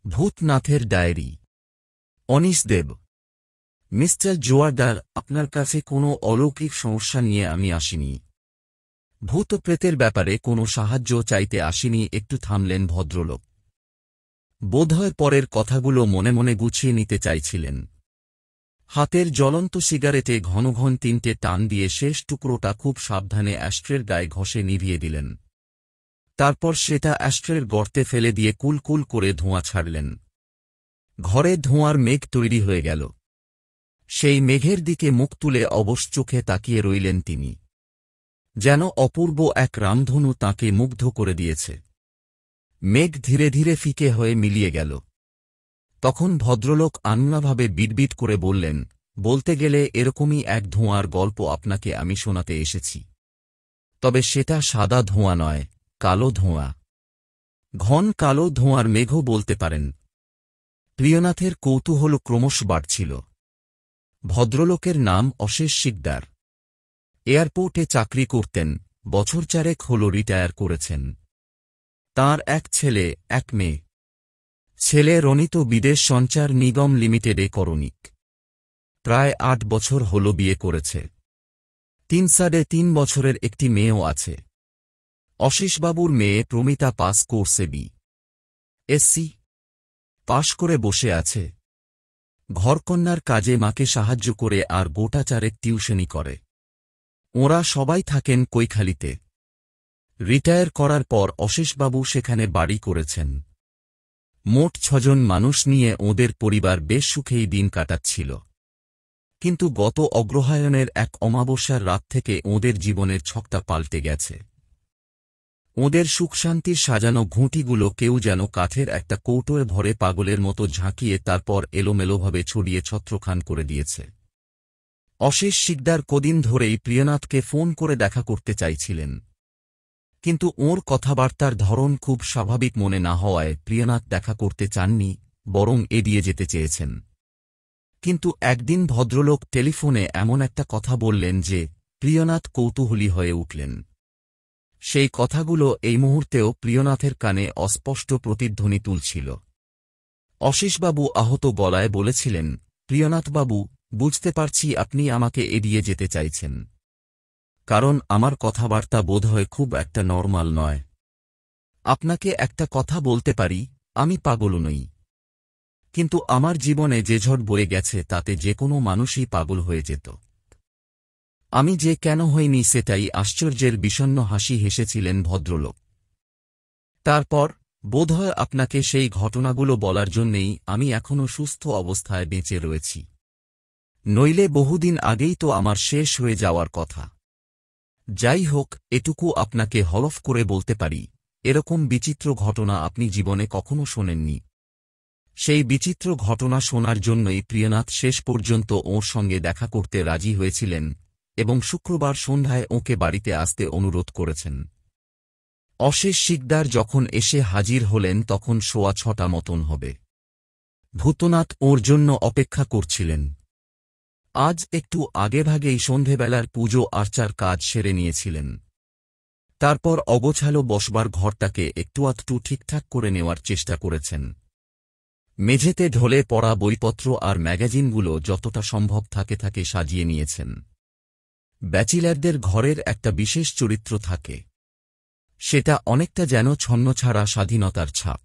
ভূতনাথের diary. Anise দেব। Mister Joardar, আপনার কাছে কোনো অলৌকিক সমস্যা নিয়ে আমি আসিনি। ভূত প্রেতের ব্যাপারে কোনো সাহায্য চাইতে আসিনি। একটু থামলেন ভদ্রলোক। বোধহয় পরের কথাগুলো মনে মনে গুছিয়ে নিতে চাইছিলেন। হাতের জ্বলন্ত সিগারেটে ঘন ঘন তিনটে টান দিয়ে শেষ টুকরোটা খুব সাবধানে অ্যাস্ট্রের গায়ে ঘষে নিভিয়ে দিলেন। তারপর সেটা অ্যাস্ট্রের গর্তে ফেলে দিয়ে কুলকুল করে ধোঁয়া ছাড়লেন। ঘরে ধোঁয়ার মেঘ তৈরি হয়ে গেল। সেই মেঘের দিকে মুখ তুলে অবশ চোখে তাকিয়ে রইলেন তিনি। যেন অপূর্ব এক রামধনু তাঁকে মুগ্ধ করে দিয়েছে। মেঘ ধীরে ধীরে ফিকে হয়ে মিলিয়ে গেল। তখন ভদ্রলোক আন্নাভাবে বিড়বিড় করে বললেন, বলতে গেলে এরকমই এক ধোঁয়ার গল্প আপনাকে আমি শোনাতে এসেছি। তবে সেটা সাদা ধোঁয়া নয়, কালো ধোঁয়া। ঘন কালো ধোঁয়ার মেঘও বলতে পারেন। প্রিয়নাথের কৌতূহল ক্রমশ বাড়ছিল। ভদ্রলোকের নাম অশেষ শিকদার। এয়ারপোর্টে চাকরি করতেন, বছর চারেক হল রিটায়ার করেছেন। তাঁর এক ছেলে, এক মেয়ে। ছেলে রনিত বিদেশ সঞ্চার নিগম লিমিটেডে করণিক। প্রায় ৮ বছর হল বিয়ে করেছে। ৩.৫ বছরের একটি মেয়েও আছে। অশেষবাবুর মেয়ে প্রমিতা পাস কোর্সে বি.এসসি পাশ করে বসে আছে। ঘরকন্যার কাজে মাকে সাহায্য করে আর গোটা চারেক টিউশনি করে। ওঁরা সবাই থাকেন কৈখালিতে। রিটায়ার করার পর অশেষবাবু সেখানে বাড়ি করেছেন। মোট ৬ জন মানুষ নিয়ে ওঁদের পরিবার বেশ সুখেই দিন কাটাচ্ছিল। কিন্তু গত অগ্রহায়ণের এক অমাবস্যার রাত থেকে ওঁদের জীবনের ছকটা পাল্টে গেছে। ওঁদের সুখশান্তির সাজানো ঘুঁটিগুলো কেউ যেন কাঠের একটা কৌটোয় ভরে পাগলের মতো ঝাঁকিয়ে তারপর এলোমেলোভাবে ছড়িয়ে ছত্রখান করে দিয়েছে। অশেষ শিকদার কদিন ধরেই প্রিয়নাথকে ফোন করে দেখা করতে চাইছিলেন। কিন্তু ওঁর কথাবার্তার ধরন খুব স্বাভাবিক মনে না হওয়ায় প্রিয়নাথ দেখা করতে চাননি, বরং এড়িয়ে যেতে চেয়েছেন। কিন্তু একদিন ভদ্রলোক টেলিফোনে এমন একটা কথা বললেন যে প্রিয়নাথ কৌতূহলী হয়ে উঠলেন। সেই কথাগুলো এই মুহূর্তেও প্রিয়নাথের কানে অস্পষ্ট প্রতিধ্বনি তুলছিল। অশেষবাবু আহত গলায় বলেছিলেন, প্রিয়নাথবাবু, বুঝতে পারছি আপনি আমাকে এড়িয়ে যেতে চাইছেন। কারণ আমার কথাবার্তা বোধহয় খুব একটা নরমাল নয়। আপনাকে একটা কথা বলতে পারি, আমি পাগল নই। কিন্তু আমার জীবনে যে ঝড় বয়ে গেছে তাতে যে কোনো মানুষই পাগল হয়ে যেত। আমি যে কেন হইনি সেটাই আশ্চর্যের বিষণ্ণ হাসি হেসেছিলেন ভদ্রলোক। তারপর, বোধহয় আপনাকে সেই ঘটনাগুলো বলার জন্যেই আমি এখনও সুস্থ অবস্থায় বেঁচে রয়েছি। নইলে বহুদিন আগেই তো আমার শেষ হয়ে যাওয়ার কথা। যাই হোক, এটুকু আপনাকে হলফ করে বলতে পারি, এরকম বিচিত্র ঘটনা আপনি জীবনে কখনো শোনেননি। সেই বিচিত্র ঘটনা শোনার জন্যই প্রিয়নাথ শেষ পর্যন্ত ওঁর সঙ্গে দেখা করতে রাজি হয়েছিলেন এবং শুক্রবার সন্ধ্যায় ওঁকে বাড়িতে আসতে অনুরোধ করেছেন। অশেষ শিকদার যখন এসে হাজির হলেন তখন 6:15 মতন হবে। ভূতনাথ ওঁর জন্য অপেক্ষা করছিলেন। আজ একটু আগেভাগেই সন্ধেবেলার পুজো আর্চার কাজ সেরে নিয়েছিলেন। তারপর অগোছালো বসবার ঘরটাকে একটু আধটু ঠিকঠাক করে নেওয়ার চেষ্টা করেছেন। মেঝেতে ঢলে পড়া বইপত্র আর ম্যাগাজিনগুলো যতটা সম্ভব থাকে সাজিয়ে নিয়েছেন। ব্যাচিলারদের ঘরের একটা বিশেষ চরিত্র থাকে। সেটা অনেকটা যেন ছন্নছাড়া স্বাধীনতার ছাপ।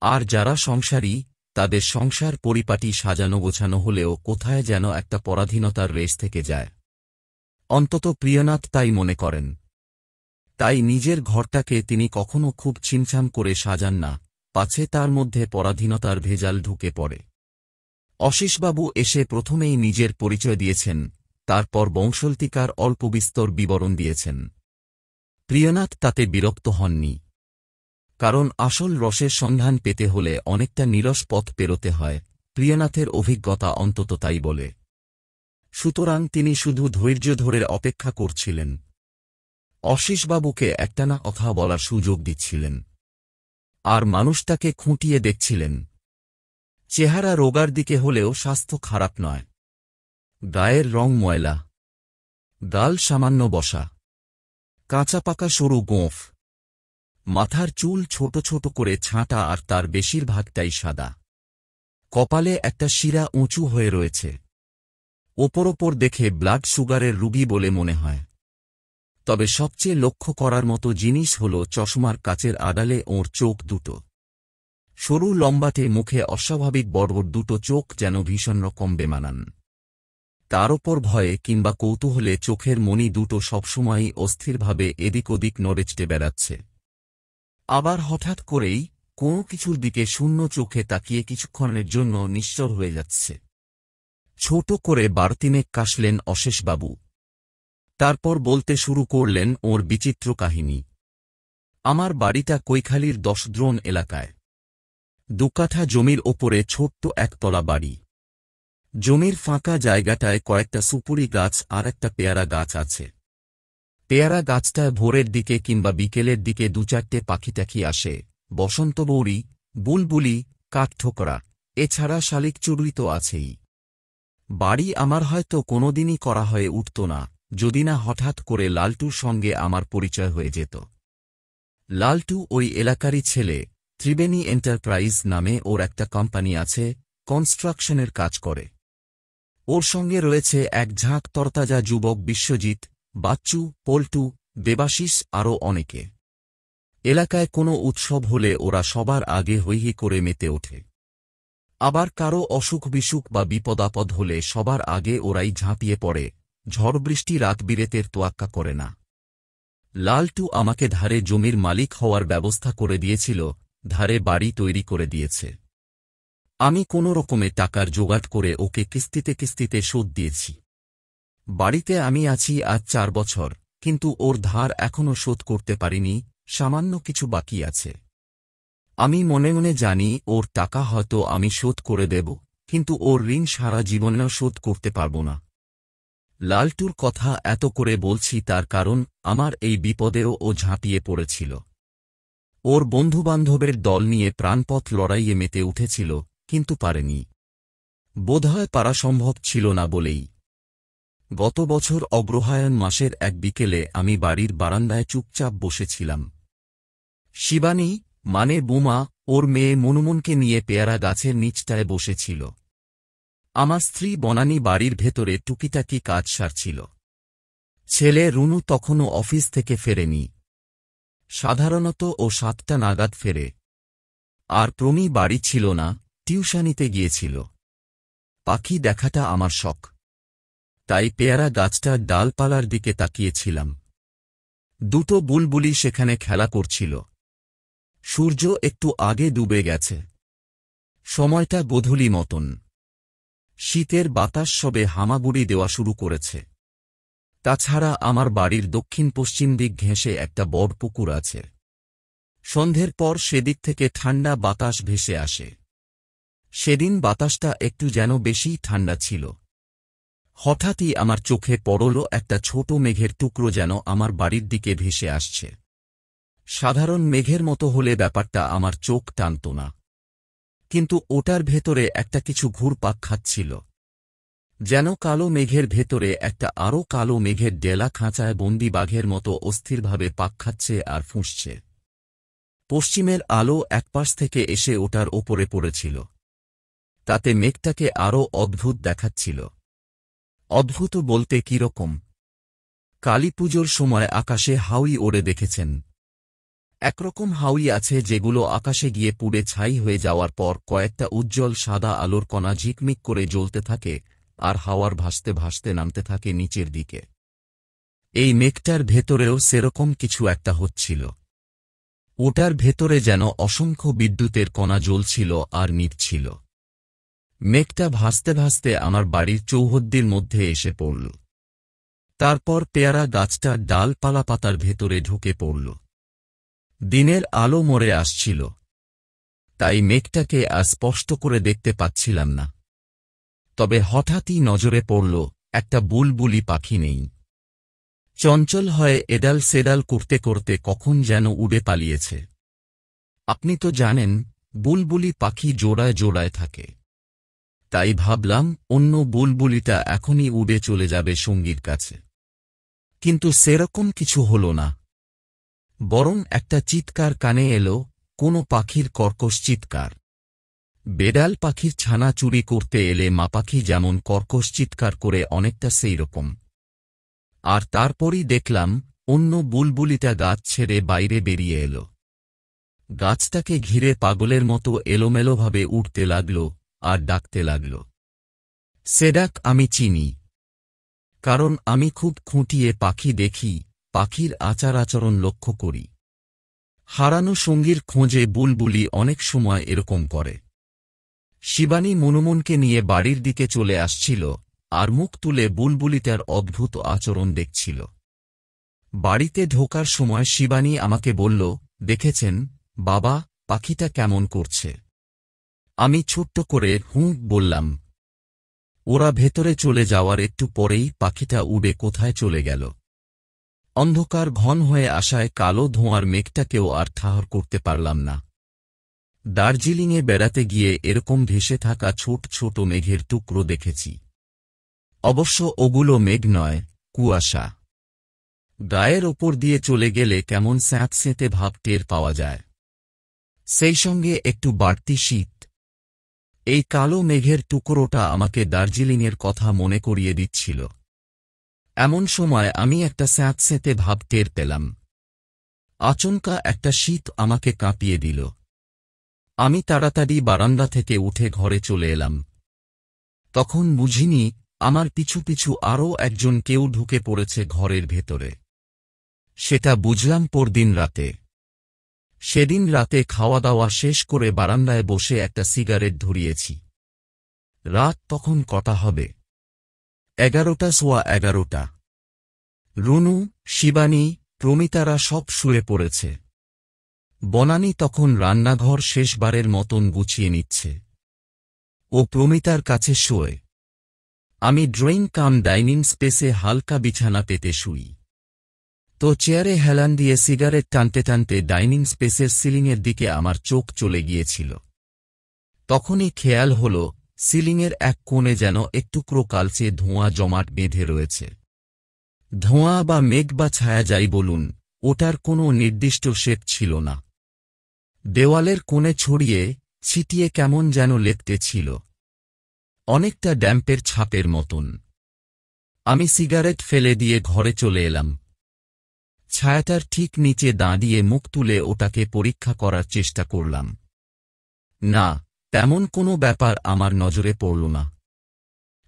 আর যারা সংসারী, তাদের সংসার পরিপাটি সাজানো গোছানো হলেও কোথায় যেন একটা পরাধীনতার রেশ থেকে যায়। অন্তত প্রিয়নাথ তাই মনে করেন। তাই নিজের ঘরটাকে তিনি কখনো খুব ছিমছাম করে সাজান না, পাছে তার মধ্যে পরাধীনতার ভেজাল ঢুকে পড়ে। অশেষবাবু এসে প্রথমেই নিজের পরিচয় দিয়েছেন, তারপর বংশলতিকার অল্পবিস্তর বিবরণ দিয়েছেন। প্রিয়নাথ তাতে বিরক্ত হননি। কারণ আসল রসের সন্ধান পেতে হলে অনেকটা নিরস পথ পেরোতে হয়, প্রিয়নাথের অভিজ্ঞতা অন্তত তাই বলে। সুতরাং তিনি শুধু ধৈর্য ধরে অপেক্ষা করছিলেন। অশেষবাবুকে একটানা কথা বলার সুযোগ দিচ্ছিলেন। আর মানুষটাকে খুঁটিয়ে দেখছিলেন। চেহারা রোগার দিকে হলেও স্বাস্থ্য খারাপ নয়। গায়ের রং ময়লা, গাল সামান্য বসা, কাঁচা পাকা সরু গোঁফ, মাথার চুল ছোট ছোট করে ছাঁটা আর তার বেশিরভাগটাই সাদা। কপালে একটা শিরা উঁচু হয়ে রয়েছে। ওপর দেখে ব্লাড সুগারের রুগী বলে মনে হয়। তবে সবচেয়ে লক্ষ্য করার মতো জিনিস হল চশমার কাচের আড়ালে ওর চোখ দুটো। সরু লম্বাটে মুখে অস্বাভাবিক বড় দুটো চোখ যেন ভীষণ রকম বেমানান। তার ওপর ভয়ে কিংবা কৌতূহলে চোখের মণি দুটো সবসময়ই অস্থিরভাবে এদিক ওদিক নড়েচড়ে বেড়াচ্ছে। আবার হঠাৎ করেই কোনো কিছুর দিকে শূন্য চোখে তাকিয়ে কিছুক্ষণের জন্য নিশ্চল হয়ে যাচ্ছে। ছোট করে বারতিনেক কাশলেন অশেষবাবু। তারপর বলতে শুরু করলেন ওর বিচিত্র কাহিনী। আমার বাড়িটা কৈখালির 10 দ্রোণ এলাকায়। 2 কাঠা জমির ওপরে ছোট্ট একতলা বাড়ি। জমির ফাঁকা জায়গাটায় কয়েকটা সুপুরি গাছ আর একটা পেয়ারা গাছ আছে। পেয়ারা গাছটায় ভোরের দিকে কিংবা বিকেলের দিকে 2-4টে পাখিটাকি আসে, বসন্তবৌরি, বুলবুলি, কাঠঠোকরা, এছাড়া শালিকচুড়ুই তো আছেই। বাড়ি আমার হয়তো কোনোদিনই করা হয়ে উঠত না, যদি না হঠাৎ করে লালটুর সঙ্গে আমার পরিচয় হয়ে যেত। লালটু ওই এলাকারই ছেলে। ত্রিবেণী এন্টারপ্রাইজ নামে ওর একটা কোম্পানি আছে, কনস্ট্রাকশনের কাজ করে। ওর সঙ্গে রয়েছে এক ঝাঁক তরতাজা যুবক, বিশ্বজিৎ, বাচ্চু, পল্টু, দেবাশিস আরও অনেকে। এলাকায় কোনো উৎসব হলে ওরা সবার আগে হৈহি করে মেতে ওঠে। আবার কারো অসুখ বিসুখ বা বিপদাপদ হলে সবার আগে ওরাই ঝাঁপিয়ে পড়ে, ঝড় বৃষ্টি রাত বিরেতের তোয়াক্কা করে না। লালটু আমাকে ধারে জমির মালিক হওয়ার ব্যবস্থা করে দিয়েছিল, ধারে বাড়ি তৈরি করে দিয়েছে। আমি কোনো রকমে টাকার জোগাড় করে ওকে কিস্তিতে কিস্তিতে শোধ দিয়েছি। বাড়িতে আমি আছি আজ 4 বছর, কিন্তু ওর ধার এখনও শোধ করতে পারিনি, সামান্য কিছু বাকি আছে। আমি মনে মনে জানি ওর টাকা হয়তো আমি শোধ করে দেব, কিন্তু ওর ঋণ সারা জীবনেও শোধ করতে পারব না। লালটুর কথা এত করে বলছি তার কারণ আমার এই বিপদেও ও ঝাঁপিয়ে পড়েছিল। ওর বন্ধুবান্ধবের দল নিয়ে প্রাণপথ লড়াইয়ে মেতে উঠেছিল, কিন্তু পারেনি। বোধহয় পারা সম্ভব ছিল না বলেই। গত বছর অগ্রহায়ণ মাসের এক বিকেলে আমি বাড়ির বারান্দায় চুপচাপ বসেছিলাম। শিবানী, মানে বুমা, ওর মেয়ে মনুমনকে নিয়ে পেয়ারা গাছের নিচটায় বসেছিল। আমার স্ত্রী বনানী বাড়ির ভেতরে টুকিটাকি কাজ সারছিল। ছেলে রুনু তখনও অফিস থেকে ফেরেনি। সাধারণত ও 7টা নাগাদ ফেরে। আর প্রমি বাড়ি ছিল না, টিউশনিতে গিয়েছিল। পাখি দেখাটা আমার শখ, তাই পেয়ারা গাছটার ডালপালার দিকে তাকিয়েছিলাম। দুটো বুলবুলি সেখানে খেলা করছিল। সূর্য একটু আগে ডুবে গেছে। সময়টা গোধূলি মতন। শীতের বাতাস সবে হামাগুড়ি দেওয়া শুরু করেছে। তাছাড়া আমার বাড়ির দক্ষিণ পশ্চিম দিক ঘেঁষে একটা বড় পুকুর আছে। সন্ধ্যের পর সেদিক থেকে ঠান্ডা বাতাস ভেসে আসে। সেদিন বাতাসটা একটু যেন বেশি ঠান্ডা ছিল। হঠাৎই আমার চোখে পড়ল একটা ছোট মেঘের টুকরো যেন আমার বাড়ির দিকে ভেসে আসছে। সাধারণ মেঘের মতো হলে ব্যাপারটা আমার চোখ টানত না, কিন্তু ওটার ভেতরে একটা কিছু ঘুরপাক খাচ্ছিল। যেন কালো মেঘের ভেতরে একটা আরও কালো মেঘের ডেলা খাঁচায় বন্দি বাঘের মতো অস্থিরভাবে পাক খাচ্ছে আর ফুঁসছে। পশ্চিমের আলো একপাশ থেকে এসে ওটার ওপরে পড়েছিল। তাতে মেঘটাকে আরও অদ্ভুত দেখাচ্ছিল। অদ্ভুত বলতে কিরকম? কালীপুজোর সময় আকাশে হাউই ওড়ে দেখেছেন? একরকম হাউই আছে যেগুলো আকাশে গিয়ে পুড়ে ছাই হয়ে যাওয়ার পর কয়েকটা উজ্জ্বল সাদা আলোর কণা ঝিকমিক করে জ্বলতে থাকে আর হাওয়ার ভাসতে ভাসতে নামতে থাকে নিচের দিকে। এই মেঘটার ভেতরেও সেরকম কিছু একটা হচ্ছিল। ওটার ভেতরে যেন অসংখ্য বিদ্যুতের কণা জ্বলছিল আর নিভছিল। মেঘটা ভাসতে ভাসতে আমার বাড়ির চৌহদ্দির মধ্যে এসে পড়ল। তারপর পেয়ারা গাছটার ডালপালা পাতার ভেতরে ঢুকে পড়ল। দিনের আলো মরে আসছিল, তাই মেঘটাকে আর স্পষ্ট করে দেখতে পাচ্ছিলাম না। তবে হঠাৎই নজরে পড়ল একটা বুলবুলি পাখি নেই। চঞ্চল হয়ে এডাল সেডাল করতে করতে কখন যেন উড়ে পালিয়েছে। আপনি তো জানেন বুলবুলি পাখি জোড়ায় জোড়ায় থাকে। তাই ভাবলাম অন্য বুলবুলিটা এখনই উড়ে চলে যাবে সঙ্গীর কাছে, কিন্তু সেরকম কিছু হল না। বরং একটা চিৎকার কানে এলো, কোনো পাখির কর্কশ চিৎকার। বেড়াল পাখির ছানা চুরি করতে এলে মা পাখি যেমন কর্কশ চিৎকার করে অনেকটা সেই রকম। আর তারপরই দেখলাম অন্য বুলবুলিটা গাছ ছেড়ে বাইরে বেরিয়ে এলো। গাছটাকে ঘিরে পাগলের মতো এলোমেলোভাবে উঠতে লাগল আর ডাকতে লাগল। সে ডাক আমি চিনি, কারণ আমি খুব খুঁটিয়ে পাখি দেখি, পাখির আচার আচরণ লক্ষ্য করি। হারানো সঙ্গীর খোঁজে বুলবুলি অনেক সময় এরকম করে। শিবানী মনুমনকে নিয়ে বাড়ির দিকে চলে আসছিল আর মুখ তুলে বুলবুলিটার অদ্ভুত আচরণ দেখছিল। বাড়িতে ঢোকার সময় শিবানী আমাকে বলল, দেখেছেন বাবা, পাখিটা কেমন করছে? আমি ছোট্ট করে হুঁ বললাম। ওরা ভেতরে চলে যাওয়ার একটু পরেই পাখিটা উড়ে কোথায় চলে গেল। অন্ধকার ঘন হয়ে আসায় কালো ধোঁয়ার মেঘটাকেও আর ঠাহর করতে পারলাম না। দার্জিলিংয়ে বেড়াতে গিয়ে এরকম ভেসে থাকা ছোট ছোট মেঘের টুকরো দেখেছি। অবশ্য ওগুলো মেঘ নয়, কুয়াশা। গায়ের ওপর দিয়ে চলে গেলে কেমন স্যাঁতস্যাঁতে ভাব টের পাওয়া যায়, সেই সঙ্গে একটু বাড়তি শীত। এই কালো মেঘের টুকরোটা আমাকে দার্জিলিংয়ের কথা মনে করিয়ে দিচ্ছিল। এমন সময় আমি একটা স্যাঁতস্যাঁতে ভাব টের পেলাম। আচমকা একটা শীত আমাকে কাঁপিয়ে দিল। আমি তাড়াতাড়ি বারান্দা থেকে উঠে ঘরে চলে এলাম। তখন বুঝিনি আমার পিছু পিছু আরও একজন কেউ ঢুকে পড়েছে ঘরের ভেতরে। সেটা বুঝলাম পরদিন রাতে। সেদিন রাতে খাওয়া দাওয়া শেষ করে বারান্দায় বসে একটা সিগারেট ধরিয়েছি। রাত তখন কটা হবে? 11:15। রুনু, শিবানী, প্রমিতারা সব শুয়ে পড়েছে। বনানী তখন রান্নাঘর শেষবারের মতন গুছিয়ে নিচ্ছে। ও প্রমিতার কাছে শোয়। আমি ড্রয়িং কাম ডাইনিং স্পেসে হালকা বিছানা পেতে শুই। তো চেয়ারে হেলান দিয়ে সিগারেট টানতে টানতে ডাইনিং স্পেসের সিলিংয়ের দিকে আমার চোখ চলে গিয়েছিল। তখনই খেয়াল হল সিলিংয়ের এক কোণে যেন একটুকরো কালচে ধোঁয়া জমাট বেঁধে রয়েছে। ধোঁয়া বা মেঘ বা ছায়া যাই বলুন, ওটার কোনো নির্দিষ্ট শেপ ছিল না। দেওয়ালের কোণে ছড়িয়ে ছিটিয়ে কেমন যেন লেপ্টে ছিল, অনেকটা ড্যাম্পের ছাপের মতন। আমি সিগারেট ফেলে দিয়ে ঘরে চলে এলাম। ছায়াটার ঠিক নিচে দাঁড়িয়ে মুখ তুলে ওটাকে পরীক্ষা করার চেষ্টা করলাম। না, তেমন কোনো ব্যাপার আমার নজরে পড়ল না।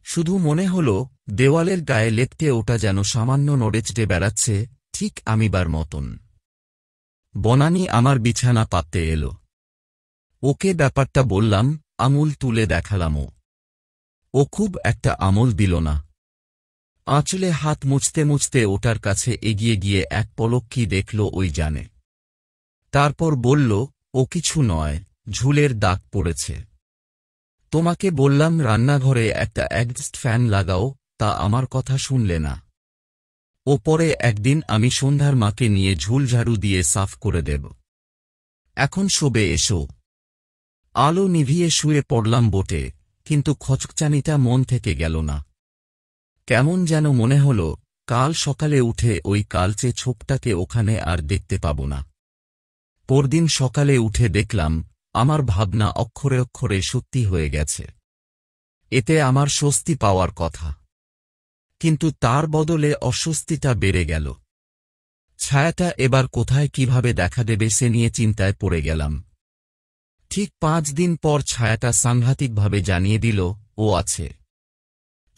শুধু মনে হল দেওয়ালের গায়ে লেপ্টে ওটা যেন সামান্য নড়েচড়ে বেড়াচ্ছে, ঠিক আমিবার মতন। বনানী আমার বিছানা পাততে এলো। ওকে ব্যাপারটা বললাম, আঙুল তুলে দেখালামও। ও খুব একটা আমল দিল না। আঁচলে হাত মুছতে মুছতে ওটার কাছে এগিয়ে গিয়ে এক পলক কি দেখল ওই জানে। তারপর বলল, ও কিছু নয়, ঝুলের দাগ পড়েছে। তোমাকে বললাম রান্নাঘরে একটা এক্সস্ট ফ্যান লাগাও, তা আমার কথা শুনলে না। ও পরে একদিন আমি সন্ধ্যার মাকে নিয়ে ঝুলঝাড়ু দিয়ে সাফ করে দেব। এখন শোবে এসো। আলো নিভিয়ে শুয়ে পড়লাম বটে, কিন্তু খচকচানিটা মন থেকে গেল না। কেমন যেন মনে হল কাল সকালে উঠে ওই কালচে ছোপটাকে ওখানে আর দেখতে পাব না। পরদিন সকালে উঠে দেখলাম আমার ভাবনা অক্ষরে অক্ষরে সত্যি হয়ে গেছে। এতে আমার স্বস্তি পাওয়ার কথা, কিন্তু তার বদলে অস্বস্তিটা বেড়ে গেল। ছায়াটা এবার কোথায় কিভাবে দেখা দেবে সে নিয়ে চিন্তায় পড়ে গেলাম। ঠিক 5 দিন পর ছায়াটা সাংঘাতিকভাবে জানিয়ে দিল ও আছে।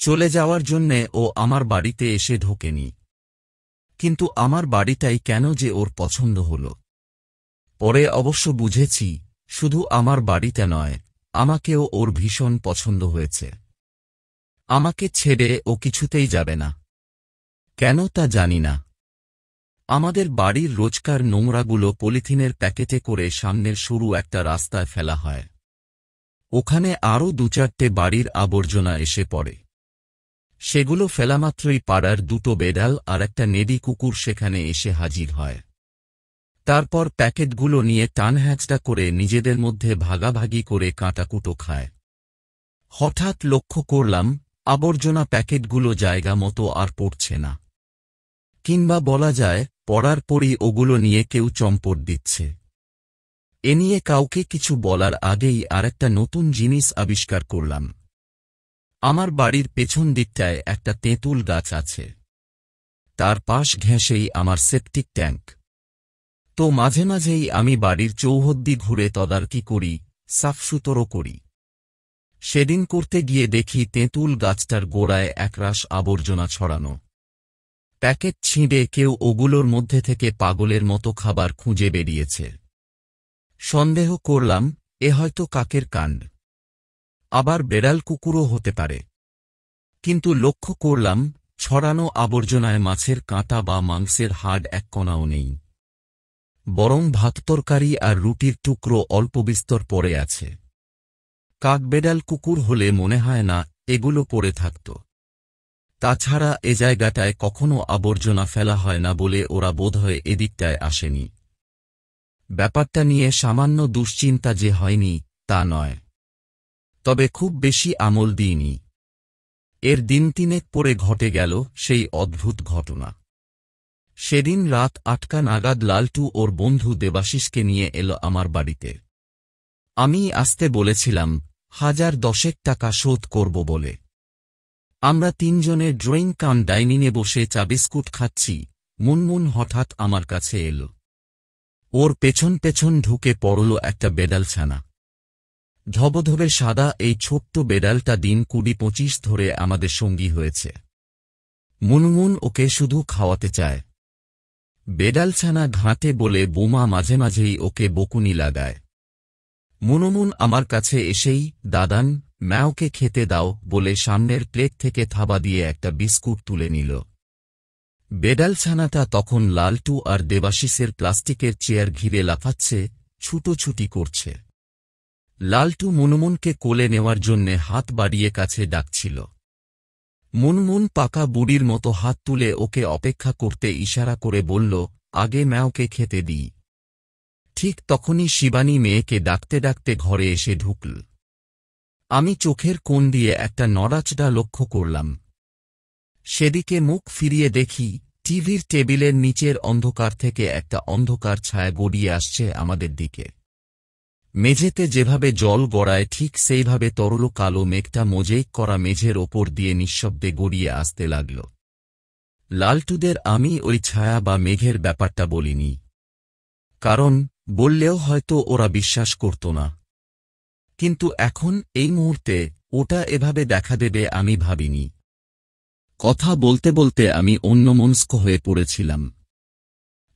চলে যাওয়ার জন্যে ও আমার বাড়িতে এসে ঢোকেনি। কিন্তু আমার বাড়িটাই কেন যে ওর পছন্দ হল। পরে অবশ্য বুঝেছি শুধু আমার বাড়িটা নয়, আমাকেও ওর ভীষণ পছন্দ হয়েছে। আমাকে ছেড়ে ও কিছুতেই যাবে না। কেন তা জানি না। আমাদের বাড়ির রোজকার নোংরাগুলো পলিথিনের প্যাকেটে করে সামনের সরু একটা রাস্তায় ফেলা হয়। ওখানে আরও 2-4টে বাড়ির আবর্জনা এসে পড়ে। সেগুলো ফেলামাত্রই পাড়ার 2টো বেড়াল আর একটা নেডি কুকুর সেখানে এসে হাজির হয়। তারপর প্যাকেটগুলো নিয়ে টানহ্যাঁচড়া করে নিজেদের মধ্যে ভাগাভাগি করে কাঁটাকুটো খায়। হঠাৎ লক্ষ্য করলাম আবর্জনা প্যাকেটগুলো জায়গা মতো আর পড়ছে না। কিংবা বলা যায় পড়ার পরই ওগুলো নিয়ে কেউ চম্পট দিচ্ছে। এ নিয়ে কাউকে কিছু বলার আগেই আরেকটা নতুন জিনিস আবিষ্কার করলাম। আমার বাড়ির পেছন দিকটায় একটা তেঁতুল গাছ আছে। তার পাশ ঘেঁষেই আমার সেপটিক ট্যাঙ্ক। তো মাঝে মাঝেই আমি বাড়ির চৌহদ্দি ঘুরে তদারকি করি, সাফসুতরো করি। সেদিন করতে গিয়ে দেখি তেঁতুল গাছটার গোড়ায় একরাশ আবর্জনা ছড়ানো। প্যাকেট ছিঁড়ে কেউ ওগুলোর মধ্যে থেকে পাগলের মতো খাবার খুঁজে বেরিয়েছে। সন্দেহ করলাম এ হয়তো কাকের কাণ্ড, আবার বেড়াল কুকুরও হতে পারে। কিন্তু লক্ষ্য করলাম ছড়ানো আবর্জনায় মাছের কাঁটা বা মাংসের হাড় এক কণাও নেই, বরং ভাত তরকারি আর রুটির টুকরো অল্প বিস্তর পড়ে আছে। কাক বেড়াল কুকুর হলে মনে হয় না এগুলো পড়ে থাকত। তাছাড়া এ জায়গাটায় কখনো আবর্জনা ফেলা হয় না বলে ওরা বোধহয় এদিকটায় আসেনি। ব্যাপারটা নিয়ে সামান্য দুশ্চিন্তা যে হয়নি তা নয়, তবে খুব বেশি আমল দিইনি। এর দিন তিনেক পরে ঘটে গেল সেই অদ্ভুত ঘটনা। সেদিন রাত ৮টা নাগাদ লালটু ওর বন্ধু দেবাশিসকে নিয়ে এলো আমার বাড়িতে। আমি আসতে বলেছিলাম ১০০০ টাকা শোধ করব বলে। আমরা তিনজনে ড্রয়িং কাম ডাইনিংয়ে বসে চা বিস্কুট খাচ্ছি। মুনমুন হঠাৎ আমার কাছে এলো। ওর পেছন পেছন ঢুকে পড়ল একটা বেড়ালছানা। ধবধবে সাদা এই ছোট্ট বেড়ালটা দিন ২০-২৫ ধরে আমাদের সঙ্গী হয়েছে। মুনমুন ওকে শুধু খাওয়াতে চায়। বেড়ালছানা ঘাঁটে বলে বোমা মাঝে মাঝেই ওকে বকুনি লাগায়। মুনমুন আমার কাছে এসেই দাদান ম্যাওকে খেতে দাও বলে সামনের প্লেট থেকে থাবা দিয়ে একটা বিস্কুট তুলে নিল। বেড়ালছানাটা তখন লালটু আর দেবাশিসের প্লাস্টিকের চেয়ার ঘিরে লাফাচ্ছে, ছুটোছুটি করছে। লালটু মুনমুনকে কোলে নেওয়ার জন্যে হাত বাড়িয়ে কাছে ডাকছিল। মুনমুন পাকা বুড়ির মতো হাত তুলে ওকে অপেক্ষা করতে ইশারা করে বলল, আগে ম্যাওকে খেতে দিই। ঠিক তখনই শিবানী মেয়েকে ডাকতে ডাকতে ঘরে এসে ঢুকল। আমি চোখের কোণ দিয়ে একটা নড়াচড়া লক্ষ্য করলাম। সেদিকে মুখ ফিরিয়ে দেখি টিভির টেবিলের নিচের অন্ধকার থেকে একটা অন্ধকার ছায়া গড়িয়ে আসছে আমাদের দিকে। মেঝেতে যেভাবে জল গড়ায় ঠিক সেইভাবে তরল কালো মেঘটা মোজাইক করা মেঝের ওপর দিয়ে নিঃশব্দে গড়িয়ে আসতে লাগল। লালটুদের আমি ওই ছায়া বা মেঘের ব্যাপারটা বলিনি, কারণ বললেও হয়তো ওরা বিশ্বাস করত না। কিন্তু এখন এই মুহূর্তে ওটা এভাবে দেখা দেবে আমি ভাবিনি। কথা বলতে বলতে আমি অন্যমনস্ক হয়ে পড়েছিলাম।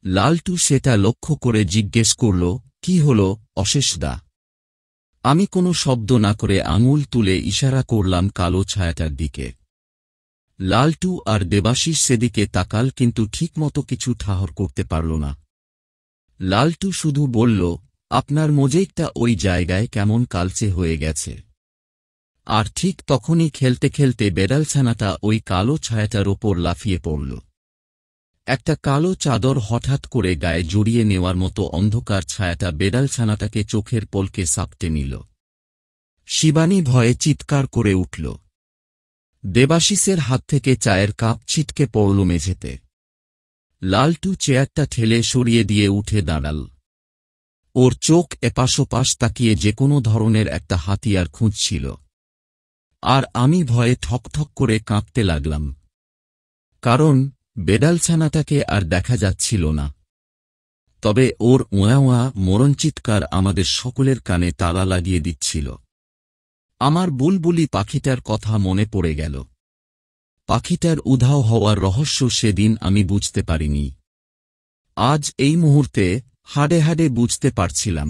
লালটু সেটা লক্ষ্য করে জিজ্ঞেস করল, কি হল অশেষদা? আমি কোনো শব্দ না করে আঙুল তুলে ইশারা করলাম কালো ছায়াটার দিকে। লালটু আর দেবাশিস সেদিকে তাকাল, কিন্তু ঠিকমতো কিছু ঠাহর করতে পারল না। লালটু শুধু বলল, আপনার মোজাইকটা ওই জায়গায় কেমন কালচে হয়ে গেছে। আর ঠিক তখনই খেলতে খেলতে বেড়ালছানাটা ওই কালো ছায়াটার ওপর লাফিয়ে পড়ল। একটা কালো চাদর হঠাৎ করে গায়ে জড়িয়ে নেওয়ার মতো অন্ধকার ছায়াটা বেড়ালছানাটাকে চোখের পলকে সাপটে নিল। শিবানী ভয়ে চিৎকার করে উঠল। দেবাশিসের হাত থেকে চায়ের কাপ ছিটকে পড়ল মেঝেতে। লালটু চেয়ারটা ঠেলে সরিয়ে দিয়ে উঠে দাঁড়াল। ওর চোখ এপাশোপাশ তাকিয়ে যেকোনো ধরনের একটা হাতিয়ার খুঁজছিল। আর আমি ভয়ে ঠকঠক করে কাঁপতে লাগলাম, কারণ বেড়ালছানাটাকে আর দেখা যাচ্ছিল না। তবে ওর ওয়া ওয়া মরণচিৎকার আমাদের সকলের কানে তালা লাগিয়ে দিচ্ছিল। আমার বুলবুলি পাখিটার কথা মনে পড়ে গেল। পাখিটার উধাও হওয়ার রহস্য সেদিন আমি বুঝতে পারিনি। আজ এই মুহূর্তে হাড়ে হাড়ে বুঝতে পারছিলাম।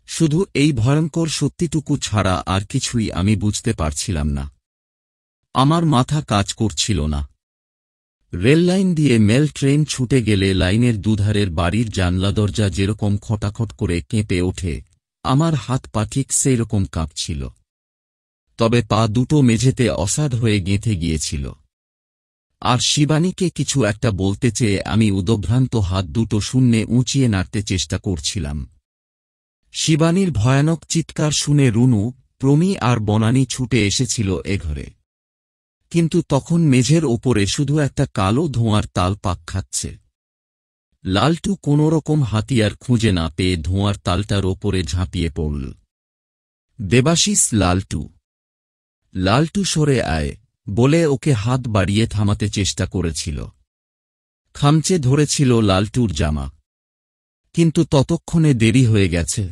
শুধু এই ভয়ঙ্কর সত্যিটুকু ছাড়া আর কিছুই আমি বুঝতে পারছিলাম না। আমার মাথা কাজ করছিল না। রেললাইন দিয়ে মেল ট্রেন ছুটে গেলে লাইনের দুধারের বাড়ির জানলা দরজা যেরকম খটাখট করে কেঁপে ওঠে, আমার হাত পা ঠিক সেই রকম কাঁপছিল। তবে পা দুটো মেঝেতে অসাড় হয়ে গেঁথে গিয়েছিল। আর শিবানীকে কিছু একটা বলতে চেয়ে আমি উদভ্রান্ত হাত দুটো শূন্যে উঁচিয়ে নাড়তে চেষ্টা করছিলাম। শিবানীর ভয়ানক চিৎকার শুনে রুনু, প্রমি আর বনানী ছুটে এসেছিল এ ঘরে। কিন্তু তখন মেঝের ওপরে শুধু একটা কালো ধোঁয়ার তাল পাক খাচ্ছে। লালটু কোনোরকম হাতিয়ার খুঁজে না পেয়ে ধোঁয়ার তালটার ওপরে ঝাঁপিয়ে পড়ল। দেবাশিস লালটু লালটু সরে আয় বলে ওকে হাত বাড়িয়ে থামাতে চেষ্টা করেছিল। খামচে ধরেছিল লালটুর জামা, কিন্তু ততক্ষণে দেরি হয়ে গেছে।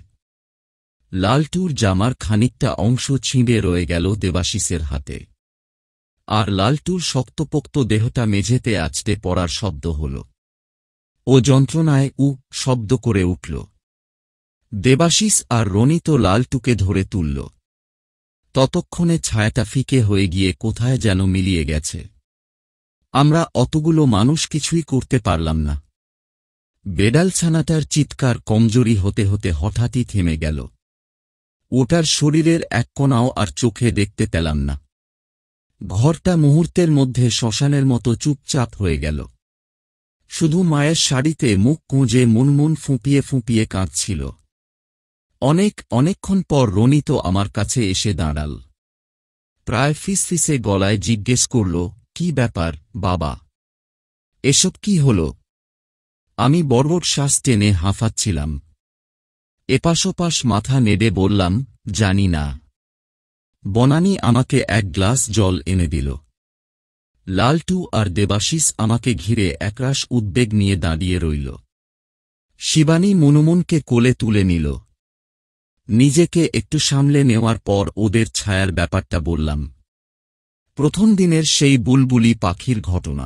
লালটুর জামার খানিকটা অংশ ছিঁড়ে রয়ে গেল দেবাশিসের হাতে, আর লালটুর শক্তপোক্ত দেহটা মেঝেতে আছড়ে পড়ার শব্দ হল। ও যন্ত্রণায় শব্দ করে উঠল। দেবাশিস আর রনিত লালটুকে ধরে তুলল। ততক্ষণে ছায়াটা ফিকে হয়ে গিয়ে কোথায় যেন মিলিয়ে গেছে। আমরা অতগুলো মানুষ কিছুই করতে পারলাম না। বেড়ালছানাটার চিৎকার কমজোরি হতে হতে হঠাৎই থেমে গেল। ওটার শরীরের এক কোণাও আর চোখে দেখতে পেলাম না। ঘরটা মুহূর্তের মধ্যে শ্মশানের মতো চুপচাপ হয়ে গেল। শুধু মায়ের শাড়িতে মুখ গুঁজে মুনমুন ফুঁপিয়ে ফুঁপিয়ে কাঁদছিল। অনেকক্ষণ পর রনিত আমার কাছে এসে দাঁড়াল। প্রায় ফিসফিসে গলায় জিজ্ঞেস করল, কি ব্যাপার বাবা, এসব কি হল? আমি বড়বড় শ্বাস টেনে হাঁফাচ্ছিলাম। এপাশোপাশ মাথা নেড়ে বললাম, জানি না। বনানী আমাকে এক গ্লাস জল এনে দিল। লালটু আর দেবাশিস আমাকে ঘিরে একরাশ উদ্বেগ নিয়ে দাঁড়িয়ে রইল। শিবানী মুনমুনকে কোলে তুলে নিল। নিজেকে একটু সামলে নেওয়ার পর ওদের ছায়ার ব্যাপারটা বললাম। প্রথম দিনের সেই বুলবুলি পাখির ঘটনা,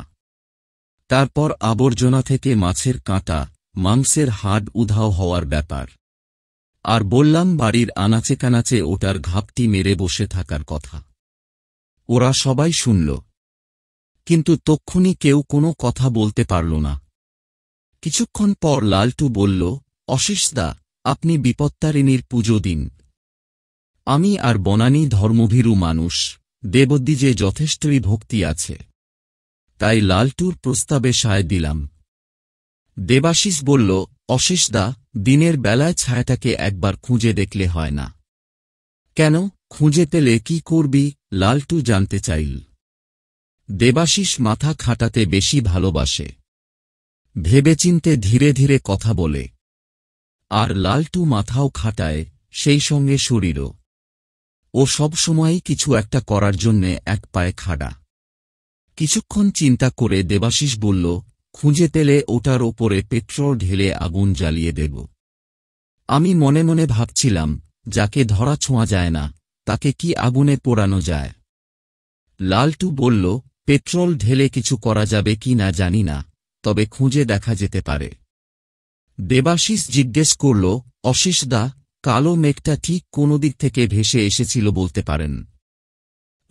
তারপর আবর্জনা থেকে মাছের কাঁটা, মাংসের হাড় উধাও হওয়ার ব্যাপার, আর বললাম বাড়ির আনাচে কানাচে ওটার ঘাপটি মেরে বসে থাকার কথা। ওরা সবাই শুনল, কিন্তু তক্ষুনি কেউ কোনো কথা বলতে পারল না। কিছুক্ষণ পর লালটু বলল, অশিসদা, আপনি বিপত্তারিণীর পুজো দিন। আমি আর বনানী ধর্মভীরু মানুষ, দেবদ্বীজে যথেষ্টই ভক্তি আছে, তাই লালটুর প্রস্তাবে সায় দিলাম। দেবাশিস বলল, অশিসদা, দিনের বেলায় ছায়াটাকে একবার খুঁজে দেখলে হয় না? কেন, খুঁজে পেলে কি করবি? লালটু জানতে চাইল। দেবাশিস মাথা খাটাতে বেশি ভালোবাসে, ভেবেচিন্তে ধীরে ধীরে কথা বলে, আর লালটু মাথাও খাটায়, সেই সঙ্গে শরীরও। ও সবসময়ই কিছু একটা করার জন্যে এক পায়ে খাড়া। কিছুক্ষণ চিন্তা করে দেবাশিস বলল, খুঁজে পেলে ওটার ওপরে পেট্রোল ঢেলে আগুন জ্বালিয়ে দেব। আমি মনে মনে ভাবছিলাম, যাকে ধরা ছোঁয়া যায় না, তাকে কি আগুনে পোড়ানো যায়? লালটু বলল, পেট্রোল ঢেলে কিছু করা যাবে কি না জানি না, তবে খুঁজে দেখা যেতে পারে। দেবাশিস জিজ্ঞেস করল, অশিসদা, কালো মেঘটা ঠিক কোন দিক থেকে ভেসে এসেছিল বলতে পারেন?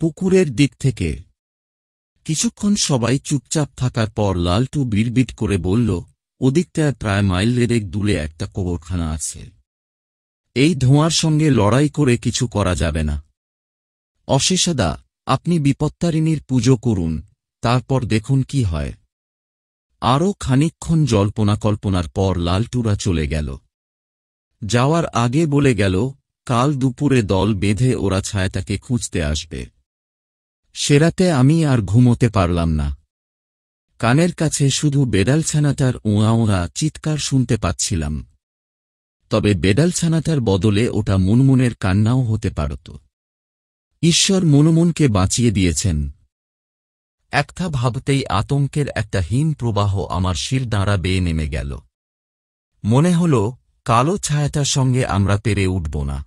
পুকুরের দিক থেকে। কিছুক্ষণ সবাই চুপচাপ থাকার পর লালটু বিড়বিড় করে বলল, ওদিকটায় প্রায় মাইল দেড়েক দূরে একটা কবরখানা আছে। এই ধোঁয়ার সঙ্গে লড়াই করে কিছু করা যাবে না। অশিসদা, আপনি বিপত্তারিণীর পুজো করুন, তারপর দেখুন কি হয়। আরও খানিকক্ষণ জল্পনা কল্পনার পর লালটুরা চলে গেল। যাওয়ার আগে বলে গেল, কাল দুপুরে দল বেঁধে ওরা ছায়াটাকে খুঁজতে আসবে। সেরাতে আমি আর ঘুমোতে পারলাম না। কানের কাছে শুধু বেড়ালছানাটার ওঁয়া ওঁয়া চিৎকার শুনতে পাচ্ছিলাম। তবে বেড়ালছানাটার বদলে ওটা মুনমুনের কান্নাও হতে পারত। ঈশ্বর মুনমুনকে বাঁচিয়ে দিয়েছেন। একটা ভাবতেই আতঙ্কের একটা হিম প্রবাহ আমার শিরদাঁড়া বেয়ে নেমে গেল। মনে হল, কালো ছায়াটার সঙ্গে আমরা পেরে উঠব না।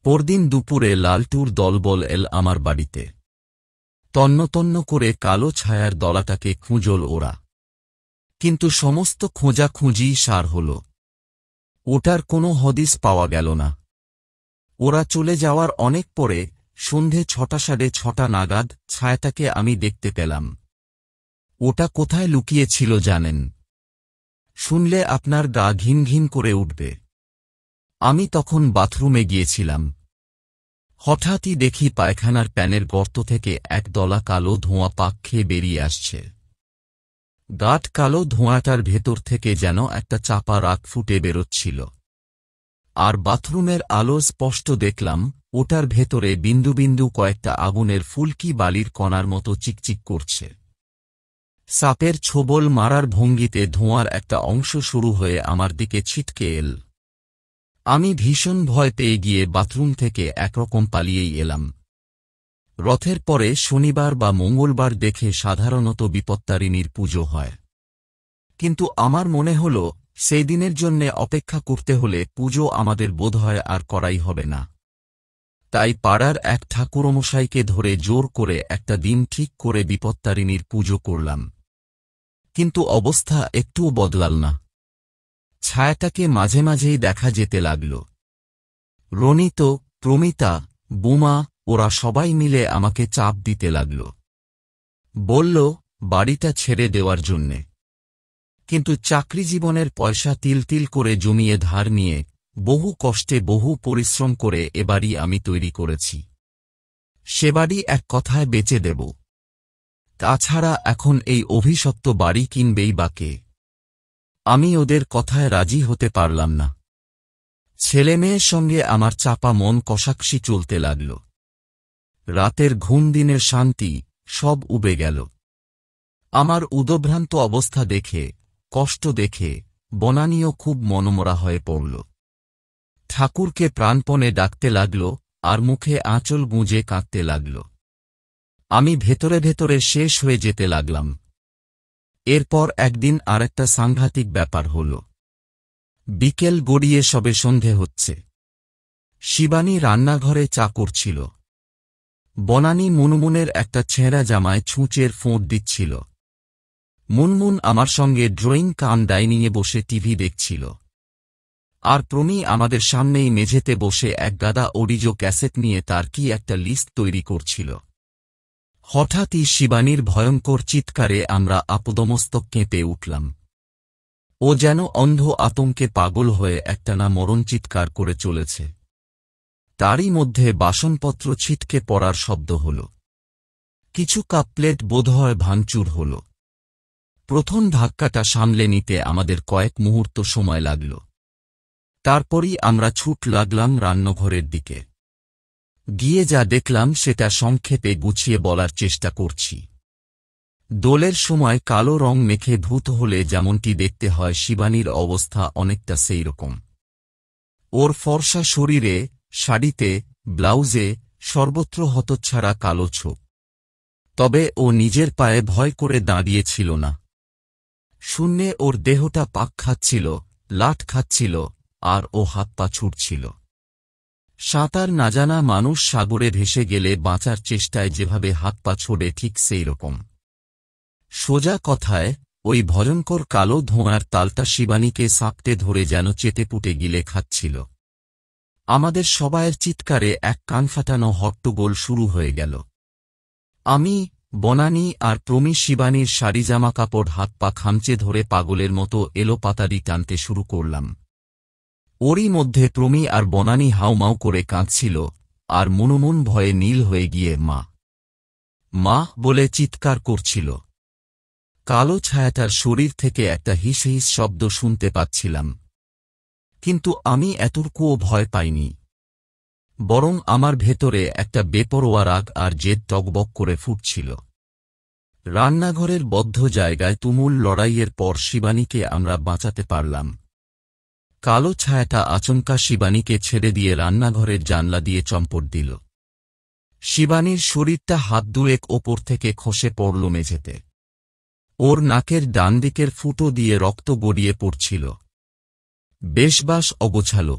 পরদিন দুপুরে লালটুর দলবল এল আমার বাড়িতে। তন্ন তন্ন করে কালো ছায়ার দলাটাকে খুঁজল ওরা, কিন্তু সমস্ত খোঁজাখুঁজিই সার হল। ওটার কোনো হদিস পাওয়া গেল না। ওরা চলে যাওয়ার অনেক পরে সন্ধে 6:30 নাগাদ ছায়াটাকে আমি দেখতে পেলাম। ওটা কোথায় লুকিয়েছিল জানেন? শুনলে আপনার গা ঘিন ঘিন করে উঠবে। আমি তখন বাথরুমে গিয়েছিলাম। হঠাৎই দেখি পায়খানার প্যানের গর্ত থেকে এক দলা কালো ধোঁয়া পাক খেয়ে বেরিয়ে আসছে। গাঢ় কালো ধোঁয়াটার ভেতর থেকে যেন একটা চাপা রাগ ফুটে বেরোচ্ছিল। আর বাথরুমের আলো স্পষ্ট দেখলাম, ওটার ভেতরে বিন্দু বিন্দু কয়েকটা আগুনের ফুলকি বালির কণার মতো চিকচিক করছে। সাপের ছোবল মারার ভঙ্গিতে ধোঁয়ার একটা অংশ শুরু হয়ে আমার দিকে ছিটকে এল। আমি ভীষণ ভয় পেয়ে গিয়ে বাথরুম থেকে একরকম পালিয়েই এলাম। রথের পরে শনিবার বা মঙ্গলবার দেখে সাধারণত বিপত্তারিণীর পুজো হয়, কিন্তু আমার মনে হল সেই দিনের জন্যে অপেক্ষা করতে হলে পুজো আমাদের বোধহয় আর করাই হবে না। তাই পাড়ার এক ঠাকুরমশাইকে ধরে জোর করে একটা দিন ঠিক করে বিপত্তারিণীর পুজো করলাম। কিন্তু অবস্থা একটুও বদলাল না। ছায়াটাকে মাঝে মাঝেই দেখা যেতে লাগল। রনিত, প্রমিতা, বুমা ওরা সবাই মিলে আমাকে চাপ দিতে লাগল, বলল বাড়িটা ছেড়ে দেওয়ার জন্যে। কিন্তু চাকরি জীবনের পয়সা তিল তিল করে জমিয়ে ধার নিয়ে বহু কষ্টে বহু পরিশ্রম করে এ বাড়ি আমি তৈরি করেছি। সে বাড়ি এক কথায় বেচে দেব। তাছাড়া এখন এই অভিশপ্ত বাড়ি কিনবেই বা কে? আমি ওদের কথায় রাজি হতে পারলাম না। ছেলেমেয়ের সঙ্গে আমার চাপা মন কষাকষি চলতে লাগল। রাতের ঘুম, দিনের শান্তি সব উবে গেল। আমার উদভ্রান্ত অবস্থা দেখে, কষ্ট দেখে বনানীও খুব মনমরা হয়ে পড়ল। ঠাকুরকে প্রাণপণে ডাকতে লাগল আর মুখে আঁচল গুঁজে কাঁদতে লাগল। আমি ভেতরে ভেতরে শেষ হয়ে যেতে লাগলাম। এরপর একদিন আরেকটা সাংঘাতিক ব্যাপার হল। বিকেল গড়িয়ে সবে সন্ধে হচ্ছে। শিবানী রান্নাঘরে চা করছিল। বনানী মুনমুনের একটা ছেঁড়া জামায় ছুঁচের ফোঁট দিচ্ছিল। মুনমুন আমার সঙ্গে ড্রয়িং কাম ডাইনিংয়ে বসে টিভি দেখছিল। আর প্রমি আমাদের সামনেই মেঝেতে বসে এক গাদা অডিও ক্যাসেট নিয়ে তার কি একটা লিস্ট তৈরি করছিল। হঠাৎই শিবানীর ভয়ঙ্কর চিৎকারে আমরা আপদমস্তক কেঁপে উঠলাম। ও যেন অন্ধ আতঙ্কে পাগল হয়ে একটানা মরণ চিৎকার করে চলেছে। তারই মধ্যে বাসনপত্র ছিটকে পড়ার শব্দ হল। কিছু কাপ প্লেট বোধহয় ভাঙচুর হল। প্রথম ধাক্কাটা সামলে নিতে আমাদের কয়েক মুহূর্ত সময় লাগল। তারপরই আমরা ছুট লাগলাম রান্নাঘরের দিকে। গিয়ে যা দেখলাম সেটা সংক্ষেপে গুছিয়ে বলার চেষ্টা করছি। দোলের সময় কালো রং মেখে ভূত হলে যেমনটি দেখতে হয়, শিবানীর অবস্থা অনেকটা সেই রকম। ওর ফর্সা শরীরে, শাড়িতে, ব্লাউজে সর্বত্র হতচ্ছাড়া কালো ছোপ। তবে ও নিজের পায়ে ভয় করে দাঁড়িয়েছিল না। শূন্যে ওর দেহটা পাক খাচ্ছিল, লাট খাচ্ছিল, আর ও হাত পা ছুটছিল। সাঁতার না জানা মানুষ সাগরে ভেসে গেলে বাঁচার চেষ্টায় যেভাবে হাত পা ছোড়ে, ঠিক সেই রকম। সোজা কথায় ওই ভয়ঙ্কর কালো ধোঁয়ার তালটা শিবানীকে সাপটে ধরে যেন চেটেপুটে গিলে খাচ্ছিল। আমাদের সবাইয়ের চিৎকারে এক কান ফাটানো হট্টগোল শুরু হয়ে গেল। আমি, বনানী আর প্রমি শিবানীর শাড়ি জামা কাপড় হাত পা খামচে ধরে পাগলের মতো এলোপাতাড়ি টানতে শুরু করলাম। ওরই মধ্যে প্রমি আর বনানী হাউমাউ করে কাঁদছিল, আর মুনমুন ভয়ে নীল হয়ে গিয়ে মা মা বলে চিৎকার করছিল। কালো ছায়াটার শরীর থেকে একটা হিস হিস শব্দ শুনতে পাচ্ছিলাম, কিন্তু আমি এতটুকুও ভয় পাইনি। বরং আমার ভেতরে একটা বেপরোয়া রাগ আর জেদ টগবগ করে ফুটছিল। রান্নাঘরের বদ্ধ জায়গায় তুমুল লড়াইয়ের পর শিবানীকে আমরা বাঁচাতে পারলাম। কালো ছায়াটা আচমকা শিবানীকে ছেড়ে দিয়ে রান্নাঘরের জানলা দিয়ে চম্পট দিল। শিবানীর শরীরটা হাত দুয়েক ওপর থেকে খসে পড়ল মেঝেতে। ওর নাকের ডান দিকের ফুটো দিয়ে রক্ত গড়িয়ে পড়ছিল। বেশবাস অগোছালো,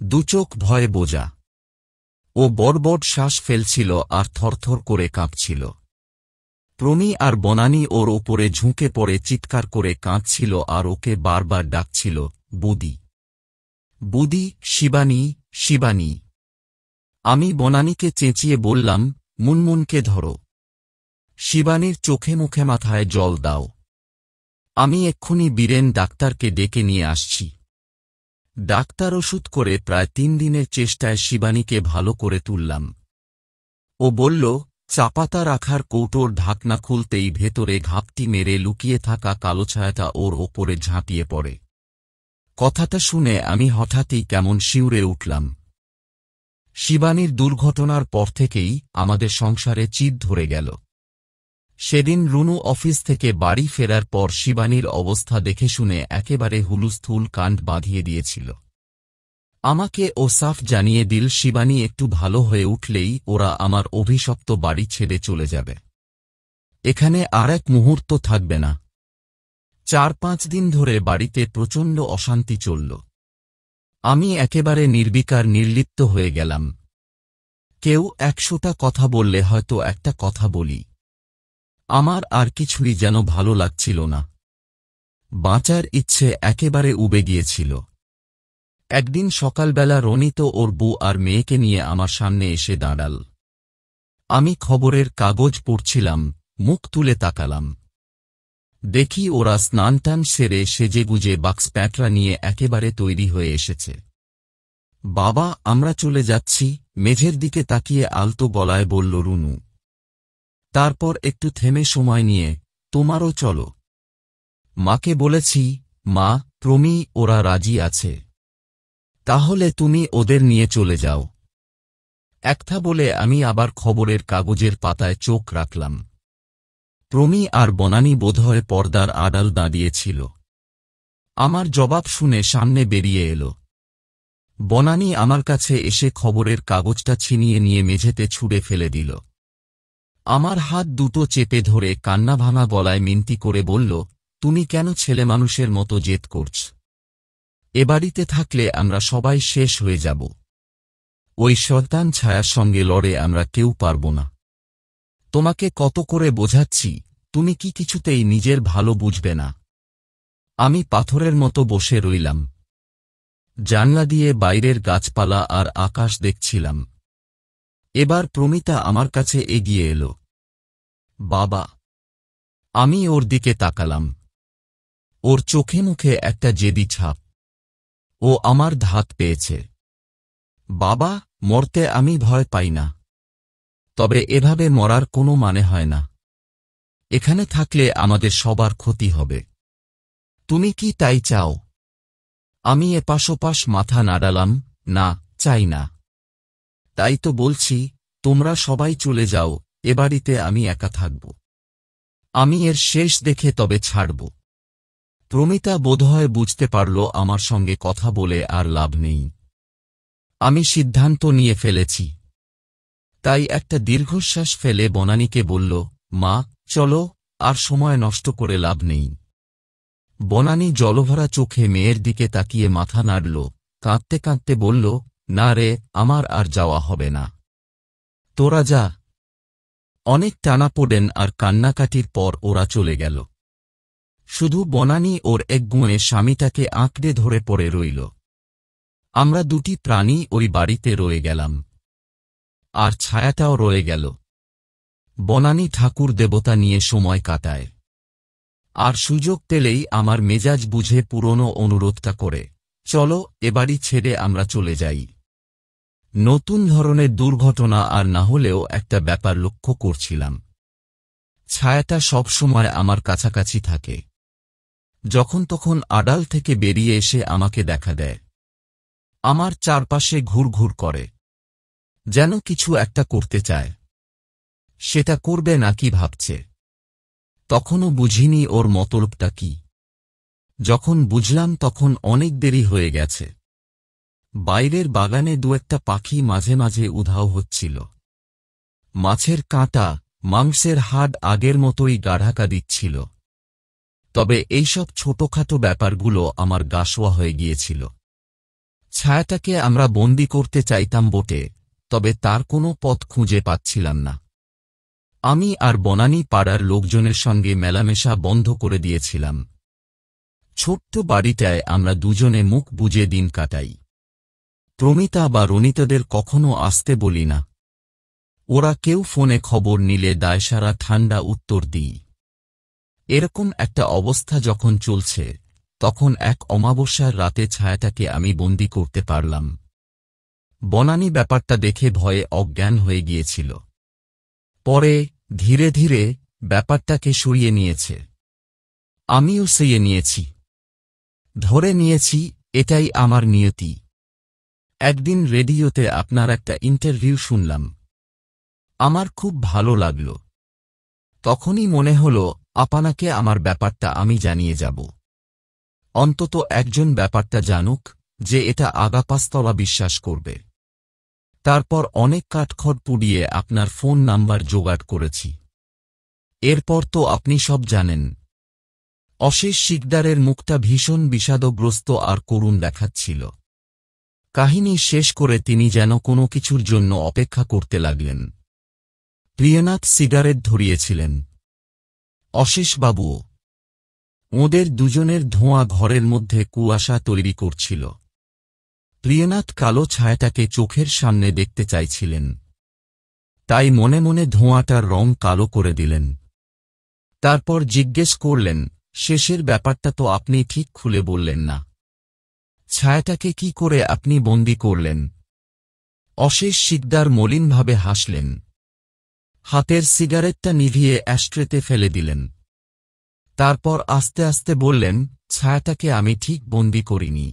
দুচোখ ভয়ে বোজা। ও বড়বড় শ্বাস ফেলছিল আর থরথর করে কাঁপছিল। প্রমি আর বনানী ওর ওপরে ঝুঁকে পড়ে চিৎকার করে কাঁদছিল আর ওকে বারবার ডাকছিল, বুদি, বুদি, শিবানী, শিবানী। আমি বনানীকে চেঁচিয়ে বললাম, মুনমুনকে ধরো। শিবানীর চোখে মুখে মাথায় জল দাও। আমি এক্ষুনি বীরেন ডাক্তারকে ডেকে নিয়ে আসছি। ডাক্তার ওষুধ করে প্রায় 3 দিনের চেষ্টায় শিবানীকে ভালো করে তুললাম। ও বলল, চাপাতা রাখার কৌটোর ঢাকনা খুলতেই ভেতরে ঘাপটি মেরে লুকিয়ে থাকা কালো ছায়াটা ওর ওপরে ঝাঁপিয়ে পড়ে। কথাটা শুনে আমি হঠাৎই কেমন শিউরে উঠলাম। শিবানীর দুর্ঘটনার পর থেকেই আমাদের সংসারে চিৎ ধরে গেল। সেদিন রুনু অফিস থেকে বাড়ি ফেরার পর শিবানীর অবস্থা দেখে শুনে একেবারে হুলুস্থুল কাণ্ড বাঁধিয়ে দিয়েছিল। আমাকে ও সাফ জানিয়ে দিল শিবানী একটু ভালো হয়ে উঠলেই ওরা আমার অভিশপ্ত বাড়ি ছেড়ে চলে যাবে। এখানে আর এক মুহূর্ত থাকবে না। 4-5 দিন ধরে বাড়িতে প্রচণ্ড অশান্তি চলল। আমি একেবারে নির্বিকার নির্লিপ্ত হয়ে গেলাম। কেউ 100টা কথা বললে হয়তো একটা কথা বলি। আমার আর কিছুই যেন ভালো লাগছিল না। বাঁচার ইচ্ছে একেবারে উবে গিয়েছিল। একদিন সকালবেলা রনিত ওর বউ আর মেয়েকে নিয়ে আমার সামনে এসে দাঁড়াল। আমি খবরের কাগজ পড়ছিলাম, মুখ তুলে তাকালাম। দেখি ওরা স্নান-টান সেরে সেজেগুজে বাক্স প্যাঁটরা নিয়ে একেবারে তৈরি হয়ে এসেছে। বাবা, আমরা চলে যাচ্ছি, মেঝের দিকে তাকিয়ে আলতো গলায় বলল রুনু। তারপর একটু থেমে সময় নিয়ে, তোমারও চলো। মাকে বলেছি, মা, প্রমি ওরা রাজি আছে। তাহলে তুমি ওদের নিয়ে চলে যাও। একটা বলে আমি আবার খবরের কাগজের পাতায় চোখ রাখলাম। প্রমি আর বনানী বোধহয় পর্দার আড়াল দাঁড়িয়েছিল। আমার জবাব শুনে সামনে বেরিয়ে এলো। বনানী আমার কাছে এসে খবরের কাগজটা ছিনিয়ে নিয়ে মেঝেতে ছুঁড়ে ফেলে দিল। আমার হাত দুটো চেপে ধরে কান্না ভাঙা গলায় মিনতি করে বলল, তুমি কেন ছেলেমানুষের মতো জেদ করছ? এ বাড়িতে থাকলে আমরা সবাই শেষ হয়ে যাব। ওই শয়তান ছায়ার সঙ্গে লড়ে আমরা কেউ পারব না। তোমাকে কত করে বোঝাচ্ছি, তুমি কি কিছুতেই নিজের ভালো বুঝবে না? আমি পাথরের মতো বসে রইলাম। জানলা দিয়ে বাইরের গাছপালা আর আকাশ দেখছিলাম। এবার প্রমিতা আমার কাছে এগিয়ে এলো। বাবা। আমি ওর দিকে তাকালাম। ওর চোখে মুখে একটা জেদি ছাপ। ও আমার ধাত পেয়েছে। বাবা, মরতে আমি ভয় পাই না। তবে এভাবে মরার কোনো মানে হয় না। এখানে থাকলে আমাদের সবার ক্ষতি হবে। তুমি কি তাই চাও? আমি এপাশোপাশ মাথা নাড়ালাম, না, চাই না। তাই তো বলছি, তোমরা সবাই চলে যাও, এ বাড়িতে আমি একা থাকব। আমি এর শেষ দেখে তবে ছাড়ব। প্রমিতা বোধহয় বুঝতে পারল আমার সঙ্গে কথা বলে আর লাভ নেই। আমি সিদ্ধান্ত নিয়ে ফেলেছি। তাই একটা দীর্ঘশ্বাস ফেলে বনানীকে বলল, মা, চলো, আর সময় নষ্ট করে লাভ নেই। বনানী জলভরা চোখে মেয়ের দিকে তাকিয়ে মাথা নাড়ল, কাঁদতে কাঁদতে বলল, না রে, আমার আর যাওয়া হবে না। তোরা যা। অনেক টানাপোড়েন আর কান্নাকাটির পর ওরা চলে গেল। শুধু বনানী ওর একগুঁয়ে স্বামীটাকে আঁকড়ে ধরে পড়ে রইল। আমরা দুটি প্রাণী ওই বাড়িতে রয়ে গেলাম। আর ছায়াটাও রয়ে গেল। বনানী ঠাকুর দেবতা নিয়ে সময় কাটায়। আর সুযোগ পেলেই আমার মেজাজ বুঝে পুরনো অনুরোধটা করে, চলো, এ বাড়ি ছেড়ে আমরা চলে যাই। নতুন ধরনের দুর্ঘটনা আর না হলেও একটা ব্যাপার লক্ষ্য করছিলাম। ছায়াটা সবসময় আমার কাছাকাছি থাকে। যখন তখন আড়াল থেকে বেরিয়ে এসে আমাকে দেখা দেয়। আমার চারপাশে ঘুরঘুর করে। যেন কিছু একটা করতে চায়। সেটা করবে নাকি ভাবছে। তখনও বুঝিনি ওর মতলবটা কি। যখন বুঝলাম তখন অনেক দেরি হয়ে গেছে। বাইরের বাগানে দু-একটা পাখি মাঝে মাঝে উধাও হচ্ছিল। মাছের কাঁটা, মাংসের হাড় আগের মতোই গাঢ়াকা দিচ্ছিল। তবে এইসব ছোটখাটো ব্যাপারগুলো আমার গাসোয়া হয়ে গিয়েছিল। ছায়াটাকে আমরা বন্দি করতে চাইতাম বটে, তবে তার কোনো পথ খুঁজে পাচ্ছিলাম না। আমি আর বনানী পাড়ার লোকজনের সঙ্গে মেলামেশা বন্ধ করে দিয়েছিলাম। ছোট্ট বাড়িটায় আমরা দুজনে মুখ বুজে দিন কাটাই। প্রমিতা বা রনিতাদের কখনো আসতে বলি না। ওরা কেউ ফোনে খবর নিলে দায়সারা ঠান্ডা উত্তর দিই। এরকম একটা অবস্থা যখন চলছে, তখন এক অমাবস্যার রাতে ছায়াটাকে আমি বন্দি করতে পারলাম। বনানী ব্যাপারটা দেখে ভয়ে অজ্ঞান হয়ে গিয়েছিল। পরে ধীরে ধীরে ব্যাপারটাকে সরিয়ে নিয়েছে। আমিও সইয়ে নিয়েছি। ধরে নিয়েছি এটাই আমার নিয়তি। একদিন রেডিওতে আপনার একটা ইন্টারভিউ শুনলাম। আমার খুব ভালো লাগল। তখনই মনে হল আপনাকে আমার ব্যাপারটা আমি জানিয়ে যাব। অন্তত একজন ব্যাপারটা জানুক, যে এটা আগাপাস্তলা বিশ্বাস করবে। তারপর অনেক কাঠখড় পুড়িয়ে আপনার ফোন নাম্বার জোগাড় করেছি। এরপর তো আপনি সব জানেন। অশেষ শিকদারের মুখটা ভীষণ বিষাদগ্রস্ত আর করুণ দেখাচ্ছিল। কাহিনী শেষ করে তিনি যেন কোনো কিছুর জন্য অপেক্ষা করতে লাগলেন। প্রিয়নাথ সিগারেট ধরিয়েছিলেন। অশেষবাবুও। ওদের দুজনের ধোঁয়া ঘরের মধ্যে কুয়াশা তৈরি করছিল। প্রিয়নাথ কালো ছায়াটাকে চোখের সামনে দেখতে চাইছিলেন, তাই মনে মনে ধোঁয়াটার রং কালো করে দিলেন। তারপর জিজ্ঞেস করলেন, শেষের ব্যাপারটা তো আপনি ঠিক খুলে বললেন না। ছায়াটাকে কি করে আপনি বন্দী করলেন? অশেষ শিকদার মলিনভাবে হাসলেন। হাতের সিগারেটটা নিভিয়ে অ্যাশট্রেতে ফেলে দিলেন। তারপর আস্তে আস্তে বললেন, ছায়াটাকে আমি ঠিক বন্দী করিনি।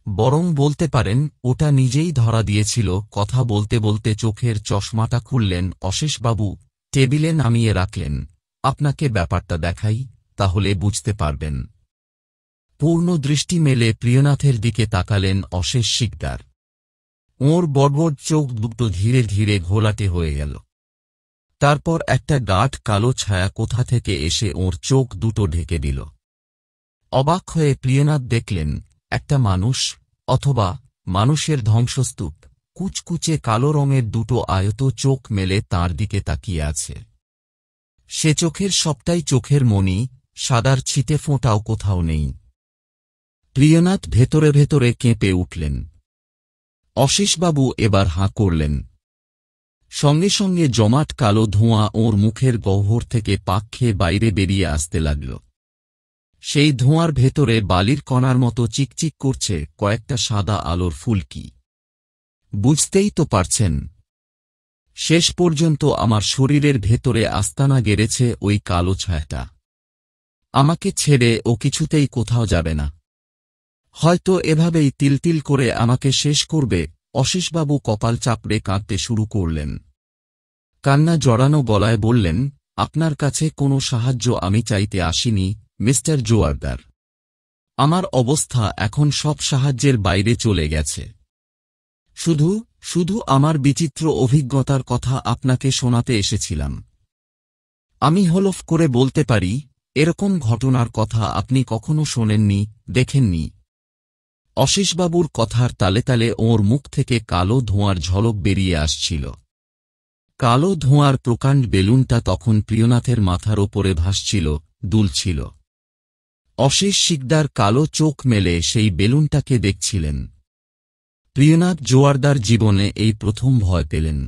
বরং বলতে পারেন ওটা নিজেই ধরা দিয়েছিল। কথা বলতে বলতে চোখের চশমাটা খুললেন অশেষবাবু, টেবিলে নামিয়ে রাখলেন। আপনাকে ব্যাপারটা দেখাই, তাহলে বুঝতে পারবেন। পূর্ণ দৃষ্টি মেলে প্রিয়নাথের দিকে তাকালেন অশেষ শিকদার। ওর বড়বড় চোখ দুটো ধীরে ধীরে ঘোলাটে হয়ে গেল। তারপর একটা গাঢ় কালো ছায়া কোথা থেকে এসে ওর চোখ দুটো ঢেকে দিল। অবাক হয়ে প্রিয়নাথ দেখলেন, একটা মানুষ, অথবা মানুষের ধ্বংসস্তূপ, কুচকুচে কালো রঙের দুটো আয়ত চোখ মেলে তাঁর দিকে তাকিয়ে আছে। সে চোখের সবটাই চোখের মণি, সাদার ছিটে ফোঁটাও কোথাও নেই। প্রিয়নাথ ভেতরে ভেতরে কেঁপে উঠলেন। অশেষবাবু এবার হাঁ করলেন। সঙ্গে সঙ্গে জমাট কালো ধোঁয়া ওর মুখের গহ্বর থেকে পাক খেয়ে বাইরে বেরিয়ে আসতে লাগল। সেই ধোঁয়ার ভেতরে বালির কণার মতো চিকচিক করছে কয়েকটা সাদা আলোর ফুলকি। বুঝতেই তো পারছেন। শেষ পর্যন্ত আমার শরীরের ভেতরে আস্তানা গেড়েছে ওই কালো ছায়াটা। আমাকে ছেড়ে ও কিছুতেই কোথাও যাবে না। হয়তো এভাবেই তিলতিল করে আমাকে শেষ করবে। অশেষবাবু কপাল চাপড়ে কাঁদতে শুরু করলেন। কান্না জড়ানো গলায় বললেন, আপনার কাছে কোনো সাহায্য আমি চাইতে আসিনি, মিস্টার জোয়ারদার। আমার অবস্থা এখন সব সাহায্যের বাইরে চলে গেছে। শুধু আমার বিচিত্র অভিজ্ঞতার কথা আপনাকে শোনাতে এসেছিলাম। আমি হলফ করে বলতে পারি, এরকম ঘটনার কথা আপনি কখনো শোনেননি, দেখেননি। অশেষবাবুর কথার তালে তালে ওর মুখ থেকে কালো ধোঁয়ার ঝলক বেরিয়ে আসছিল। কালো ধোঁয়ার প্রকাণ্ড বেলুনটা তখন প্রিয়নাথের মাথার ওপরে ভাসছিল, দুলছিল। অশেষ শিকদার কালো চোখ মেলে সেই বেলুনটাকে দেখছিলেন। প্রিয়নাথ জোয়ারদার জীবনে এই প্রথম ভয় পেলেন।